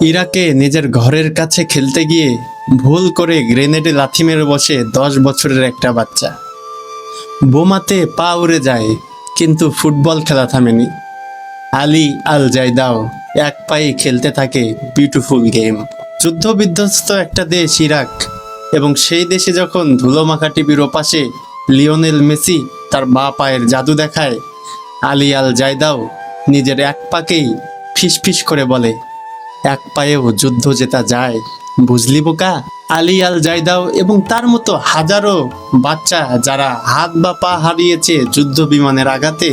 ইরাকে নিজের ঘরের কাছে খেলতে গিয়ে ভুল করে গ্রেনেডে লাথি মেরে বসে 10 বছরের একটা বাচ্চা। বোমাতে পা উড়ে যায়, কিন্তু ফুটবল খেলা থামেনি। আলী আল জায়দাও এক পায়ে খেলতে থাকে বিউটিফুল গেম। যুদ্ধ বিধ্বস্ত একটা দেশ ইরাক, এবং সেই দেশে যখন ধুলোমাখা টিভির ওপাশে লিওনেল মেসি তার বাঁ পায়ের জাদু দেখায়, আলী আল জায়দাও নিজের এক পাকেই ফিসফিস করে বলে, এক পায়েও যুদ্ধ জেতা যায়, বুঝলি বোকা। আলী আল জায়দাও এবং তার মতো হাজারো বাচ্চা যারা হাত বা পা হারিয়েছে যুদ্ধ বিমানের আঘাতে,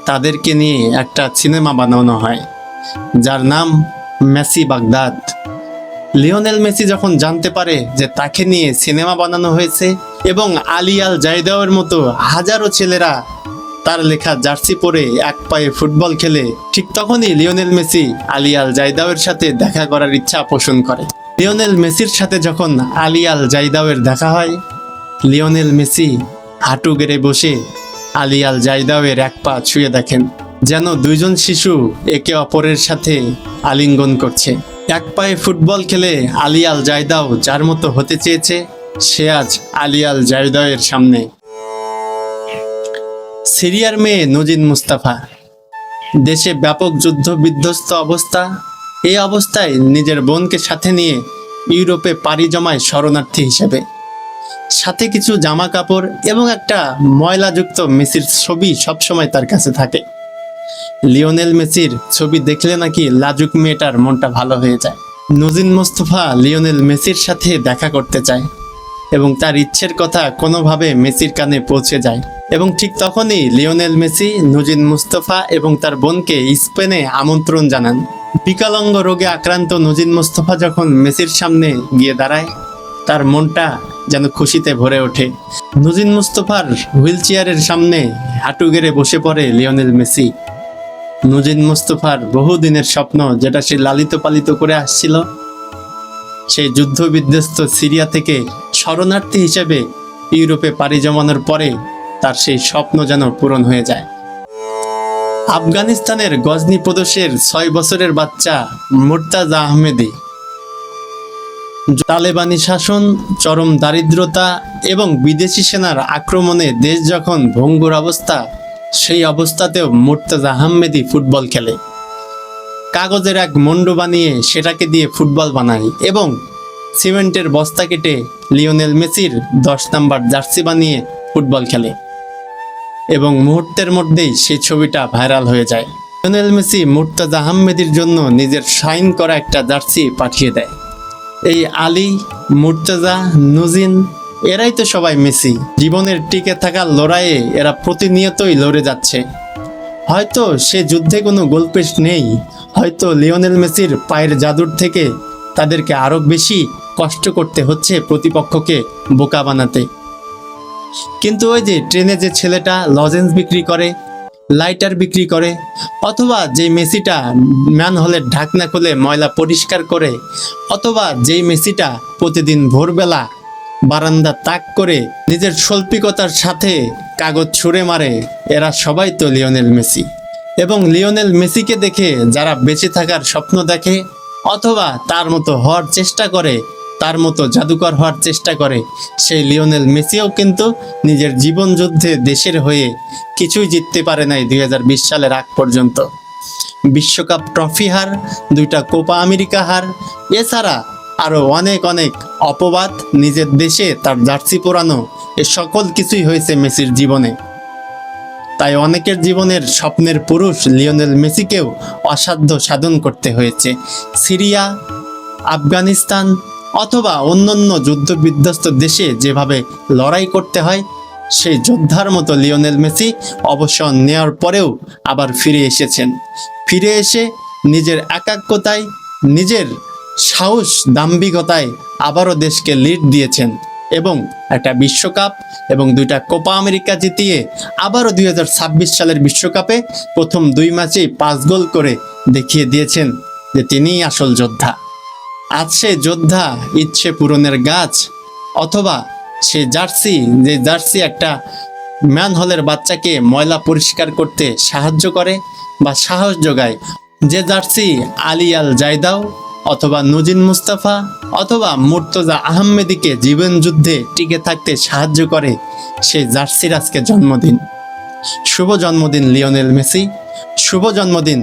তাদেরকে নিয়ে একটা সিনেমা বানানো হয়, যার নাম মেসি বাগদাদ। লিওনেল মেসি যখন জানতে পারে যে তাকে নিয়ে সিনেমা বানানো হয়েছে এবং আলী আল জায়দাওয়ের মতো হাজারো ছেলেরা তার লেখা জার্সি পরে এক পায়ে ফুটবল খেলে, ঠিক তখনই লিওনেল মেসি আলী আল জায়দাওয়ের সাথে দেখা করার ইচ্ছা পোষণ করে। লিওনেল মেসির সাথে যখন আলী আল জায়দাওয়ের দেখা হয়, লিওনেল মেসি হাঁটু গেড়ে বসে আলী আল জায়দাওয়ের এক পা ছুঁয়ে দেখেন, যেন দুইজন শিশু একে অপরের সাথে আলিঙ্গন করছে। এক পায়ে ফুটবল খেলে আলী আল জায়দাও যার মতো হতে চেয়েছে, সে আজ আলী আল জায়দাওয়ের সামনে। সিরিয়ার মেয়ে নজিন মুস্তাফা। দেশে ব্যাপক যুদ্ধ বিধ্বস্ত অবস্থা। এই অবস্থায় নিজের বোনকে সাথে নিয়ে ইউরোপে পাড়ি জমায় শরণার্থী হিসেবে। সাথে কিছু জামা কাপড় এবং একটা ময়লাযুক্ত মেসির ছবি সবসময় তার কাছে থাকে। লিওনেল মেসির ছবি দেখলে নাকি লাজুক মেয়েটার মনটা ভালো হয়ে যায়। নজিন মুস্তাফা লিওনেল মেসির সাথে দেখা করতে চায় এবং তার ইচ্ছের কথা কোনোভাবে মেসির কানে পৌঁছে যায়। এবং ঠিক তখনই লিওনেল মেসি নজিন মুস্তাফা এবং তার বোনকে স্পেনে আমন্ত্রণ জানান। বিকলাঙ্গ রোগে আক্রান্ত নজিন মুস্তাফা যখন মেসির সামনে গিয়ে দাঁড়ায়, তার মনটা যেন খুশিতে ভরে ওঠে। নজিন মুস্তাফার হুইল চেয়ারের সামনে হাঁটু গেড়ে বসে পড়ে লিওনেল মেসি। নজিন মুস্তাফার বহুদিনের স্বপ্ন, যেটা সে লালিত পালিত করে আসছিল, সেই যুদ্ধ বিধ্বস্ত সিরিয়া থেকে শরণার্থী হিসেবে ইউরোপে পাড়ি জমানোর পরে তার সেই স্বপ্ন যেন পূরণ হয়ে যায়। আফগানিস্তানের গজনি প্রদেশের 6 বছরের বাচ্চা মুর্তাজা আহমেদি। তালেবানি শাসন, চরম দারিদ্রতা এবং বিদেশি সেনার আক্রমণে দেশ যখন ভঙ্গুর অবস্থা, সেই অবস্থাতেও মুর্তাজা আহমেদি ফুটবল খেলে। কাগজের এক মন্ড বানিয়ে সেটাকে দিয়ে ফুটবল বানায় এবং সিমেন্টের বস্তা কেটে লিওনেল মেসির 10 নাম্বার জার্সি বানিয়ে ফুটবল খেলে, এবং মুহূর্তের মধ্যেই সেই ছবিটা ভাইরাল হয়ে যায়। লিওনেল মেসি মুর্তাজা আহমেদির জন্য নিজের সাইন করা একটা জার্সি পাঠিয়ে দেয়। এই আলী, মুর্তাজা, নজিন, এরাই তো সবাই মেসি। জীবনের টিকে থাকার লড়াইয়ে এরা প্রতিনিয়তই লড়ে যাচ্ছে। হয়তো সে যুদ্ধে কোনো গোলপোস্ট নেই, হয়তো লিওনেল মেসির পায়ের জাদুর থেকে তাদেরকে আরো বেশি কষ্ট করতে হচ্ছে প্রতিপক্ষকে বোকা বানাতে। কিন্তু ওই যে ট্রেনে যে ছেলেটা লজেন্স বিক্রি করে, লাইটার বিক্রি করে, অথবা যে মেসিটা ম্যান হলের ঢাকনা খুলে ময়লা পরিষ্কার করে, অথবা যেই মেসিটা প্রতিদিন ভোরবেলা বারান্দা তাক করে নিজের শৈল্পিকতার সাথে কাগজ ছুঁড়ে মারে, এরা সবাই তো লিওনেল মেসি। এবং লিওনেল মেসিকে দেখে যারা বেঁচে থাকার স্বপ্ন দেখে অথবা তার মতো হওয়ার চেষ্টা করে, তার মতো জাদুকর হওয়ার চেষ্টা করে, সেই লিওনেল মেসিও কিন্তু নিজের জীবন যুদ্ধে দেশের হয়ে কিছুই জিততে পারে নাই 2020 সালের আগ পর্যন্ত। বিশ্বকাপ ট্রফি হার, 2টা কোপা আমেরিকা হার, এছাড়া আরো অনেক অনেক অপবাদ, নিজের দেশে তার জার্সি পরানো, এ সকল কিছুই হয়েছে মেসির জীবনে। তাই অনেকের জীবনের স্বপ্নের পুরুষ লিওনেল মেসিকেও অসাধ্য সাধন করতে হয়েছে। সিরিয়া, আফগানিস্তান অথবা অন্যান্য যুদ্ধ বিধ্বস্ত দেশে যেভাবে লড়াই করতে হয়, সেই যোদ্ধার মতো লিওনেল মেসি অবসর নেওয়ার পরেও আবার ফিরে এসেছেন। ফিরে এসে নিজের একাগ্রতায়, নিজের সাহস, দাম্ভিকতায় আবারও দেশকে লিড দিয়েছেন এবং একটা বিশ্বকাপ এবং 2টা কোপা আমেরিকা জিতিয়ে আবারও 2026 সালের বিশ্বকাপে প্রথম 2 ম্যাচেই 5 গোল করে দেখিয়ে দিয়েছেন যে তিনিই আসল যোদ্ধা। আজ সে যোদ্ধা ইচ্ছে পূরণের গাছ, অথবা সে জার্সি, যে জার্সি একটা ম্যান হলের বাচ্চাকে ময়লা পরিষ্কার করতে সাহায্য করে বা সাহস যোগায়, যে জার্সি আলী আল জায়দাও অথবা নজিন মুস্তাফা অথবা মুর্তজা আহমেদীকে জীবন যুদ্ধে টিকে থাকতে সাহায্য করে সেই জার্সির আজকে জন্মদিন। শুভ জন্মদিন লিওনেল মেসি, শুভ জন্মদিন